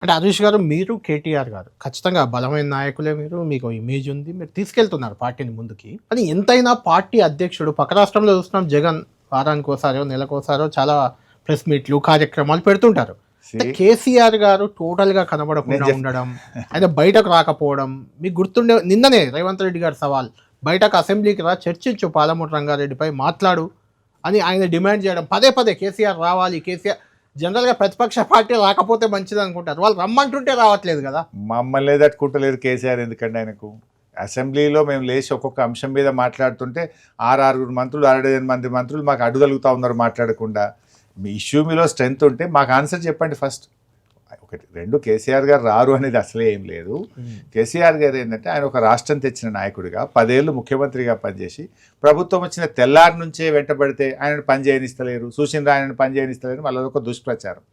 అంటే 'హరీష్' గారు, మీరు 'కేటీఆర్' గారు ఖచ్చితంగా బలమైన నాయకులే మీరు. మీకు ఇమేజ్ ఉంది. మీరు తీసుకెళ్తున్నారు పార్టీని ముందుకి. కానీ ఎంతైనా పార్టీ అధ్యక్షుడు పక్క రాష్ట్రంలో చూస్తున్నాం 'జగన్' వారానికోసారో, నెలకోసారో చాలా ప్రెస్ మీట్లు, కార్యక్రమాలు పెడుతుంటారు. అంటే 'కేసీఆర్' గారు టోటల్‌గా కనబడకుండా ఉండడం, ఆయన బయటకు రాకపోవడం మీకు గుర్తుండే నిన్ననే రేవంత్ రెడ్డి గారి సవాల్ బయటకు అసెంబ్లీకి రా చర్చించు పాలమూరు రంగారెడ్డిపై మాట్లాడు అని ఆయన డిమాండ్ చేయడం. పదే పదే కేసీఆర్ రావాలి, కేసీఆర్ జనరల్‌గా ప్రతిపక్ష పార్టీ రాకపోతే మంచిదనుకుంటారు. వాళ్ళు రమ్మంటుంటే రావట్లేదు గదా! మమ్మల్నే తట్టుకుంటలేరు కేసీఆర్ ఎందుకండి ఆయనకు. అసెంబ్లీలో మేము లేచి ఒక్కొక్క అంశం మీద మాట్లాడుతుంటే 6 మంత్రులు, 6 మంత్రులు మాకు అడ్డుతగులుతా ఉన్నారు మాట్లాడకుండా. మీ ఇష్యూ మీలో స్ట్రెంత్ ఉంటే మాకు ఆన్సర్ చెప్పండి ఫస్ట్. ఒకటి 2 కేసీఆర్ గారు రారు అనేది అసలే ఏం లేదు. కేసీఆర్ గారు ఏంటంటే ఆయన ఒక రాష్ట్రం తెచ్చిన నాయకుడిగా 10 ఏళ్ళు ముఖ్యమంత్రిగా పనిచేసి ప్రభుత్వం వచ్చిన తెల్లారి నుంచే వెంటబడితే ఆయనను పని చేయనిస్తలేరు, చూసిన ఆయనను పని చేయనిస్తలేరు, మళ్ళీ ఒక దుష్ప్రచారం.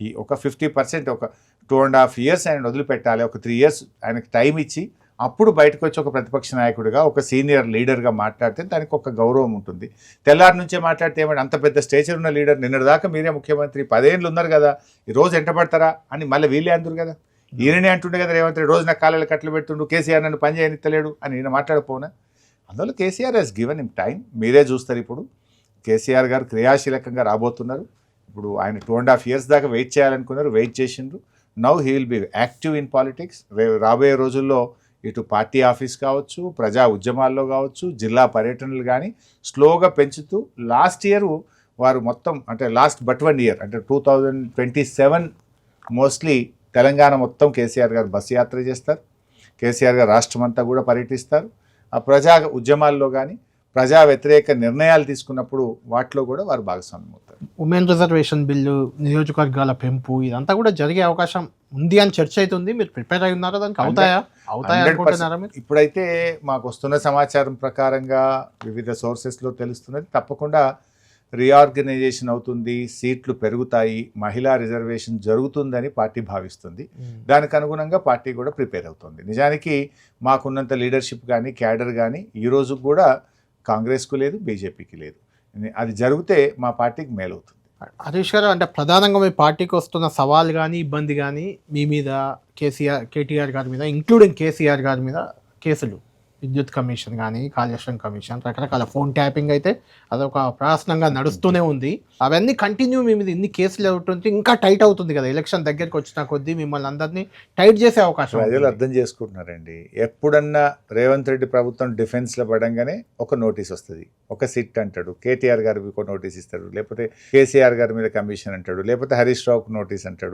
ఈ ఒక 50% ఒక 2.5 years ఆయన వదిలిపెట్టాలి, ఒక 3 years ఆయనకు టైం ఇచ్చి అప్పుడు బయటకు వచ్చి ఒక ప్రతిపక్ష నాయకుడిగా ఒక సీనియర్ లీడర్గా మాట్లాడితే దానికి ఒక గౌరవం ఉంటుంది. తెల్లారి నుంచే మాట్లాడితే ఏమంటే అంత పెద్ద స్టేచర్ ఉన్న లీడర్ నిన్నటిదాకా మీరే ముఖ్యమంత్రి 10 ఏళ్ళు ఉన్నారు కదా, ఈ రోజు ఎంటబడతారా అని మళ్ళీ వీళ్ళే అందరు కదా. ఈయననే అంటుండే కదా రేవంత్ రెడ్డి, రోజు నాకు కాలేలు కట్టలు పెడుతుండు, కేసీఆర్ నన్ను పని చేయనిత్తలేడు అని ఈయన మాట్లాడపోనా. అందువల్ల KCR has given him time. మీరే చూస్తారు ఇప్పుడు కేసీఆర్ గారు క్రియాశీలకంగా రాబోతున్నారు. ఇప్పుడు ఆయన 2.5 years దాకా వెయిట్ చేయాలనుకున్నారు, వెయిట్ చేసిండ్రు. Now he will be active in politics. రాబోయే రోజుల్లో ఇటు పార్టీ ఆఫీస్ కావచ్చు, ప్రజా ఉద్యమాల్లో కావచ్చు, జిల్లా పర్యటనలు కానీ స్లోగా పెంచుతూ లాస్ట్ ఇయర్ వారు మొత్తం అంటే లాస్ట్ బట్ 1 year అంటే 2027 మోస్ట్లీ తెలంగాణ మొత్తం కేసీఆర్ గారు బస్సు యాత్ర చేస్తారు. కేసీఆర్ గారు రాష్ట్రం అంతా కూడా పర్యటిస్తారు. ఆ ప్రజా ఉద్యమాల్లో కానీ ప్రజా వ్యతిరేక నిర్ణయాలు తీసుకున్నప్పుడు వాటిలో కూడా వారు భాగస్వామ్యం అవుతారు. ఉమెన్ రిజర్వేషన్ బిల్లు, నియోజకవర్గాల పెంపు ఇదంతా కూడా జరిగే అవకాశం ఉంది అని చర్చ అవుతుంది. మీరు ప్రిపేర్ అయి ఉన్నారా దానికి? అవుతాయా అనుకుంటున్నారా మీరు? ఇప్పుడైతే మాకు వస్తున్న సమాచారం ప్రకారంగా వివిధ సోర్సెస్లో తెలుస్తున్నది తప్పకుండా రీఆర్గనైజేషన్ అవుతుంది, సీట్లు పెరుగుతాయి, మహిళా రిజర్వేషన్ జరుగుతుందని పార్టీ భావిస్తుంది. దానికి అనుగుణంగా పార్టీ కూడా ప్రిపేర్ అవుతుంది. నిజానికి మాకున్నంత లీడర్షిప్ కానీ క్యాడర్ కానీ ఈరోజు కూడా కాంగ్రెస్కు లేదు, బీజేపీకి లేదు. అది జరిగితే మా పార్టీకి మేలవుతుంది. 'హరీష్' గారు, అంటే ప్రధానంగా మీ పార్టీకి వస్తున్న సవాల్ కానీ ఇబ్బంది కానీ మీ మీద, కేటీఆర్ గారి మీద, ఇంక్లూడింగ్ కేసీఆర్ గారి మీద కేసులు, విద్యుత్ కమిషన్ కానీ, కాళేశ్వరం కమిషన్, రకరకాల ఫోన్ ట్యాపింగ్ అయితే అదొక ప్రహసనంగా నడుస్తూనే ఉంది. అవన్నీ కంటిన్యూ మీ మీద ఇన్ని కేసులు అవుతుంటే ఇంకా టైట్ అవుతుంది కదా. ఎలక్షన్ దగ్గరికి వచ్చిన కొద్దీ మిమ్మల్ని అందరినీ టైట్ చేసే అవకాశం. ప్రజలు అర్థం చేసుకుంటున్నారండి. ఎప్పుడన్నా రేవంత్ రెడ్డి ప్రభుత్వం డిఫెన్స్లో పడంగానే ఒక నోటీస్ వస్తుంది, ఒక సిట్ అంటాడు, కేటీఆర్ గారికి ఒక నోటీస్ ఇస్తాడు, లేకపోతే కేసీఆర్ గారి మీద కమిషన్ అంటాడు, లేకపోతే హరీష్ రావుకు నోటీస్ అంటాడు.